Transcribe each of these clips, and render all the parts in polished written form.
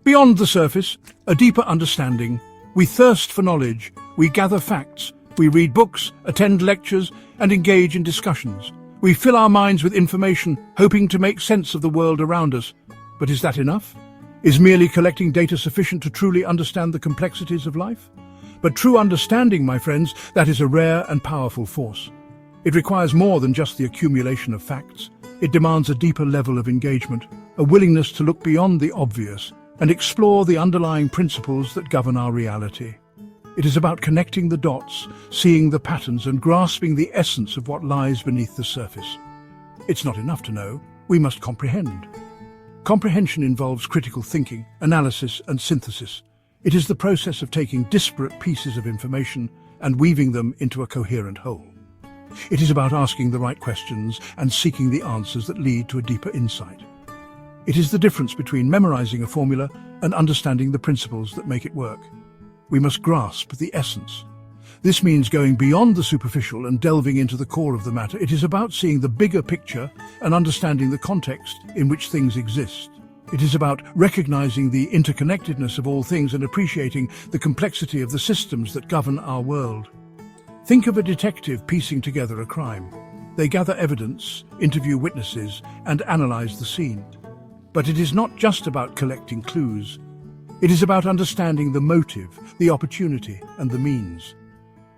Beyond the surface, a deeper understanding. We thirst for knowledge, we gather facts, we read books, attend lectures, and engage in discussions. We fill our minds with information, hoping to make sense of the world around us. But is that enough? Is merely collecting data sufficient to truly understand the complexities of life? But true understanding, my friends, that is a rare and powerful force. It requires more than just the accumulation of facts. It demands a deeper level of engagement, a willingness to look beyond the obvious and explore the underlying principles that govern our reality. It is about connecting the dots, seeing the patterns, and grasping the essence of what lies beneath the surface. It's not enough to know, we must comprehend. Comprehension involves critical thinking, analysis, and synthesis. It is the process of taking disparate pieces of information and weaving them into a coherent whole. It is about asking the right questions and seeking the answers that lead to a deeper insight. It is the difference between memorizing a formula and understanding the principles that make it work. We must grasp the essence. This means going beyond the superficial and delving into the core of the matter. It is about seeing the bigger picture and understanding the context in which things exist. It is about recognizing the interconnectedness of all things and appreciating the complexity of the systems that govern our world. Think of a detective piecing together a crime. They gather evidence, interview witnesses, and analyze the scene. But it is not just about collecting clues. It is about understanding the motive, the opportunity, and the means.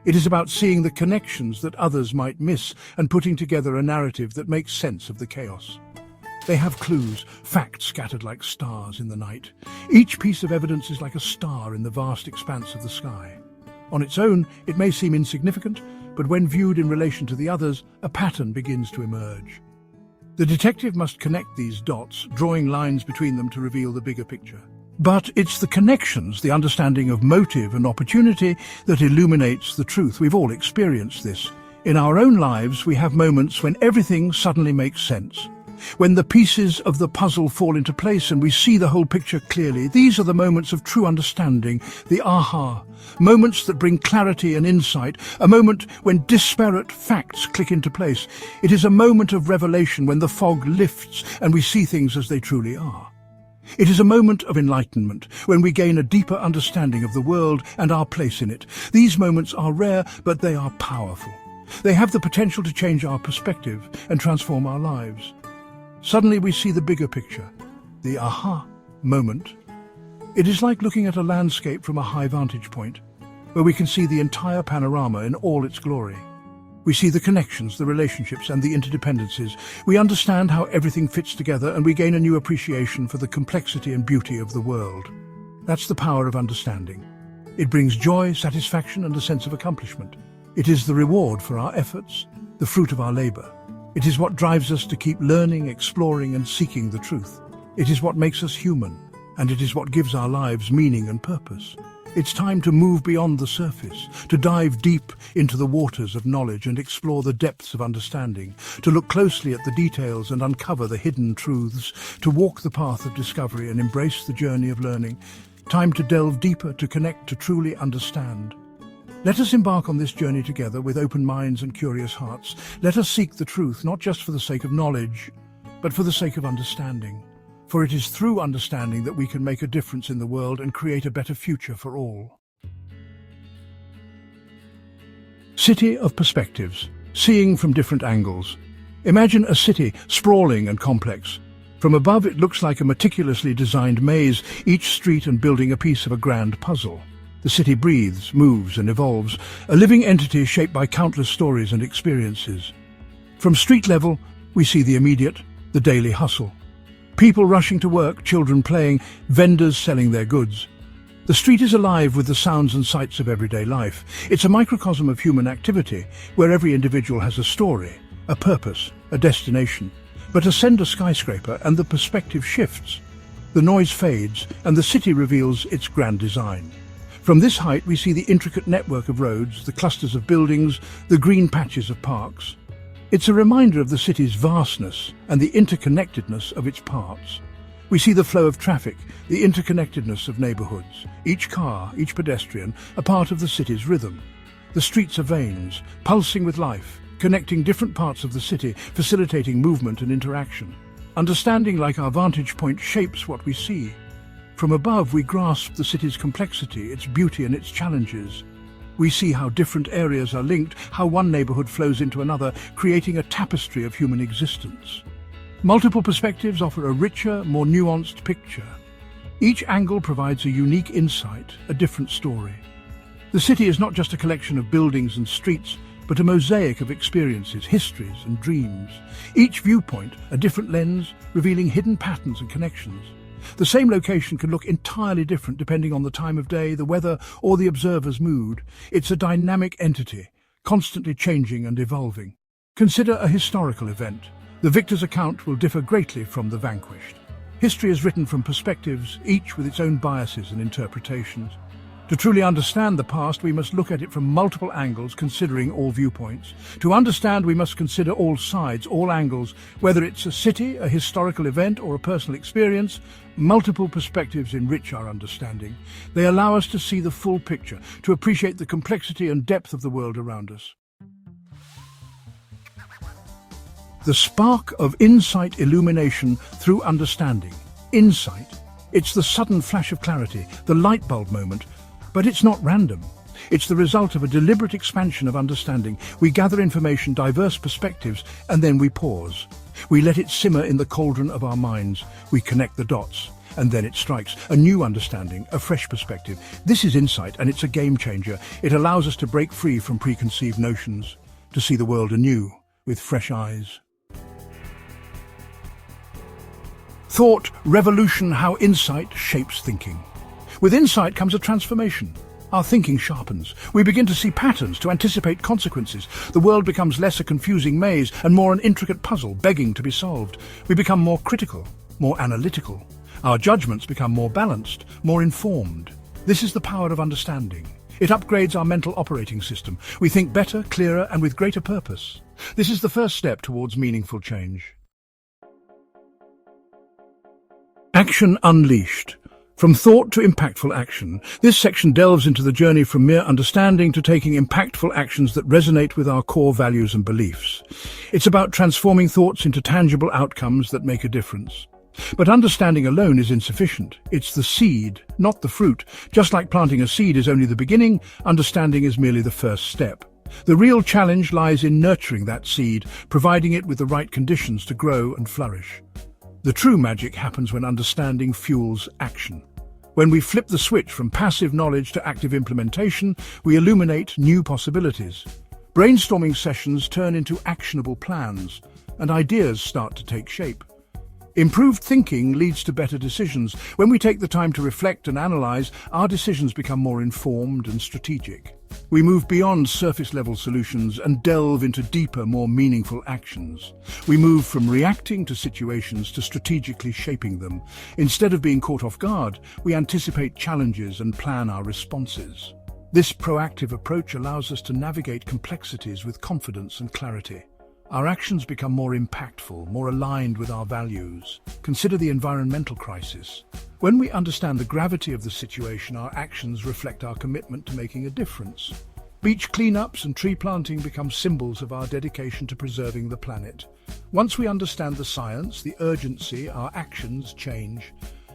It is about seeing the connections that others might miss and putting together a narrative that makes sense of the chaos. They have clues, facts scattered like stars in the night. Each piece of evidence is like a star in the vast expanse of the sky. On its own, it may seem insignificant, but when viewed in relation to the others, a pattern begins to emerge. The detective must connect these dots, drawing lines between them to reveal the bigger picture. But it's the connections, the understanding of motive and opportunity that illuminates the truth. We've all experienced this. In our own lives, we have moments when everything suddenly makes sense. When the pieces of the puzzle fall into place and we see the whole picture clearly, these are the moments of true understanding, the aha, moments that bring clarity and insight, a moment when disparate facts click into place. It is a moment of revelation when the fog lifts and we see things as they truly are. It is a moment of enlightenment, when we gain a deeper understanding of the world and our place in it. These moments are rare, but they are powerful. They have the potential to change our perspective and transform our lives. Suddenly we see the bigger picture, the aha moment. It is like looking at a landscape from a high vantage point, where we can see the entire panorama in all its glory. We see the connections, the relationships, and the interdependencies. We understand how everything fits together, and we gain a new appreciation for the complexity and beauty of the world. That's the power of understanding. It brings joy, satisfaction, and a sense of accomplishment. It is the reward for our efforts, the fruit of our labor. It is what drives us to keep learning, exploring, and seeking the truth. It is what makes us human, and it is what gives our lives meaning and purpose. It's time to move beyond the surface, to dive deep into the waters of knowledge and explore the depths of understanding, to look closely at the details and uncover the hidden truths, to walk the path of discovery and embrace the journey of learning. Time to delve deeper, to connect, to truly understand. Let us embark on this journey together with open minds and curious hearts. Let us seek the truth, not just for the sake of knowledge, but for the sake of understanding. For it is through understanding that we can make a difference in the world and create a better future for all. City of perspectives, seeing from different angles. Imagine a city sprawling and complex. From above it looks like a meticulously designed maze, each street and building a piece of a grand puzzle. The city breathes, moves and evolves, a living entity shaped by countless stories and experiences. From street level, we see the immediate, the daily hustle. People rushing to work, children playing, vendors selling their goods. The street is alive with the sounds and sights of everyday life. It's a microcosm of human activity, where every individual has a story, a purpose, a destination. But ascend a skyscraper and the perspective shifts. The noise fades and the city reveals its grand design. From this height we see the intricate network of roads, the clusters of buildings, the green patches of parks. It's a reminder of the city's vastness and the interconnectedness of its parts. We see the flow of traffic, the interconnectedness of neighborhoods. Each car, each pedestrian, a part of the city's rhythm. The streets are veins, pulsing with life, connecting different parts of the city, facilitating movement and interaction. Understanding like our vantage point shapes what we see. From above, we grasp the city's complexity, its beauty and its challenges. We see how different areas are linked, how one neighborhood flows into another, creating a tapestry of human existence. Multiple perspectives offer a richer, more nuanced picture. Each angle provides a unique insight, a different story. The city is not just a collection of buildings and streets, but a mosaic of experiences, histories and dreams. Each viewpoint, a different lens, revealing hidden patterns and connections. The same location can look entirely different depending on the time of day, the weather, or the observer's mood. It's a dynamic entity, constantly changing and evolving. Consider a historical event. The victor's account will differ greatly from the vanquished. History is written from perspectives, each with its own biases and interpretations. To truly understand the past, we must look at it from multiple angles, considering all viewpoints. To understand, we must consider all sides, all angles, whether it's a city, a historical event, or a personal experience. Multiple perspectives enrich our understanding. They allow us to see the full picture, to appreciate the complexity and depth of the world around us. The spark of insight, illumination through understanding. Insight. It's the sudden flash of clarity, the light bulb moment. But it's not random. It's the result of a deliberate expansion of understanding. We gather information, diverse perspectives, and then we pause. We let it simmer in the cauldron of our minds. We connect the dots, and then it strikes. A new understanding, a fresh perspective. This is insight, and it's a game changer. It allows us to break free from preconceived notions, to see the world anew, with fresh eyes. Thought, revolution, how insight shapes thinking. With insight comes a transformation. Our thinking sharpens. We begin to see patterns, to anticipate consequences. The world becomes less a confusing maze and more an intricate puzzle begging to be solved. We become more critical, more analytical. Our judgments become more balanced, more informed. This is the power of understanding. It upgrades our mental operating system. We think better, clearer, and with greater purpose. This is the first step towards meaningful change. Action unleashed. From thought to impactful action, this section delves into the journey from mere understanding to taking impactful actions that resonate with our core values and beliefs. It's about transforming thoughts into tangible outcomes that make a difference. But understanding alone is insufficient. It's the seed, not the fruit. Just like planting a seed is only the beginning, understanding is merely the first step. The real challenge lies in nurturing that seed, providing it with the right conditions to grow and flourish. The true magic happens when understanding fuels action. When we flip the switch from passive knowledge to active implementation, we illuminate new possibilities. Brainstorming sessions turn into actionable plans, and ideas start to take shape. Improved thinking leads to better decisions. When we take the time to reflect and analyze, our decisions become more informed and strategic. We move beyond surface-level solutions and delve into deeper, more meaningful actions. We move from reacting to situations to strategically shaping them. Instead of being caught off guard, we anticipate challenges and plan our responses. This proactive approach allows us to navigate complexities with confidence and clarity. Our actions become more impactful, more aligned with our values. Consider the environmental crisis. When we understand the gravity of the situation, our actions reflect our commitment to making a difference. Beach cleanups and tree planting become symbols of our dedication to preserving the planet. Once we understand the science, the urgency, our actions change.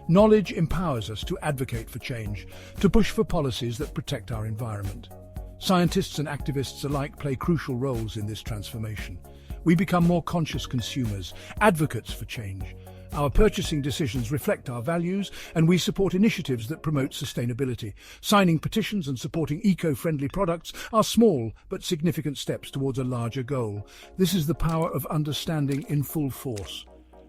Knowledge empowers us to advocate for change, to push for policies that protect our environment. Scientists and activists alike play crucial roles in this transformation. We become more conscious consumers, advocates for change. Our purchasing decisions reflect our values, and we support initiatives that promote sustainability. Signing petitions and supporting eco-friendly products are small but significant steps towards a larger goal. This is the power of understanding in full force.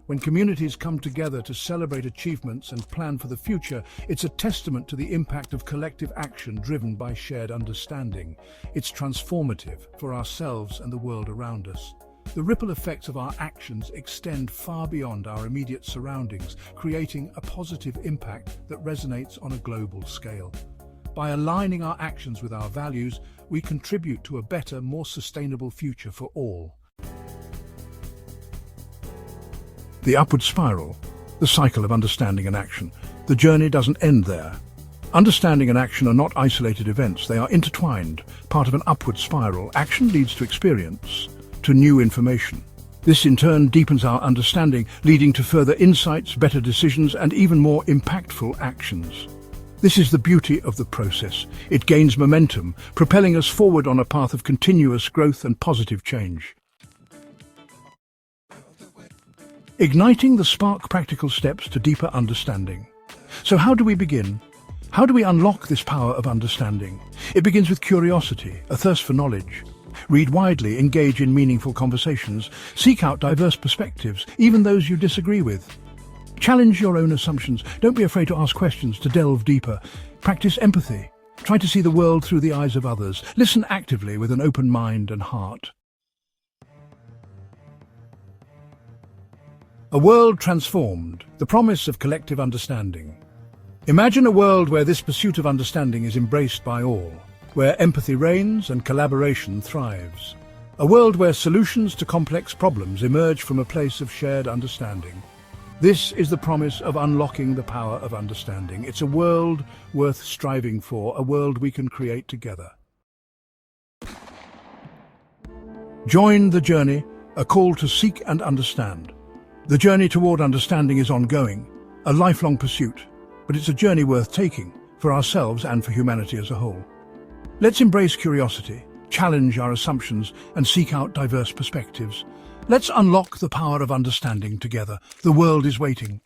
When communities come together to celebrate achievements and plan for the future, it's a testament to the impact of collective action driven by shared understanding. It's transformative for ourselves and the world around us. The ripple effects of our actions extend far beyond our immediate surroundings, creating a positive impact that resonates on a global scale. By aligning our actions with our values, we contribute to a better, more sustainable future for all. The upward spiral, the cycle of understanding and action. The journey doesn't end there. Understanding and action are not isolated events, they are intertwined, part of an upward spiral. Action leads to experience, to new information. This in turn deepens our understanding, leading to further insights, better decisions, and even more impactful actions. This is the beauty of the process. It gains momentum, propelling us forward on a path of continuous growth and positive change. Igniting the spark, practical steps to deeper understanding. So how do we begin? How do we unlock this power of understanding? It begins with curiosity, a thirst for knowledge. Read widely, engage in meaningful conversations, seek out diverse perspectives, even those you disagree with. Challenge your own assumptions. Don't be afraid to ask questions, to delve deeper. Practice empathy. Try to see the world through the eyes of others. Listen actively with an open mind and heart. A world transformed, the promise of collective understanding. Imagine a world where this pursuit of understanding is embraced by all, where empathy reigns and collaboration thrives. A world where solutions to complex problems emerge from a place of shared understanding. This is the promise of unlocking the power of understanding. It's a world worth striving for, a world we can create together. Join the journey, a call to seek and understand. The journey toward understanding is ongoing, a lifelong pursuit, but it's a journey worth taking for ourselves and for humanity as a whole. Let's embrace curiosity, challenge our assumptions, and seek out diverse perspectives. Let's unlock the power of understanding together. The world is waiting.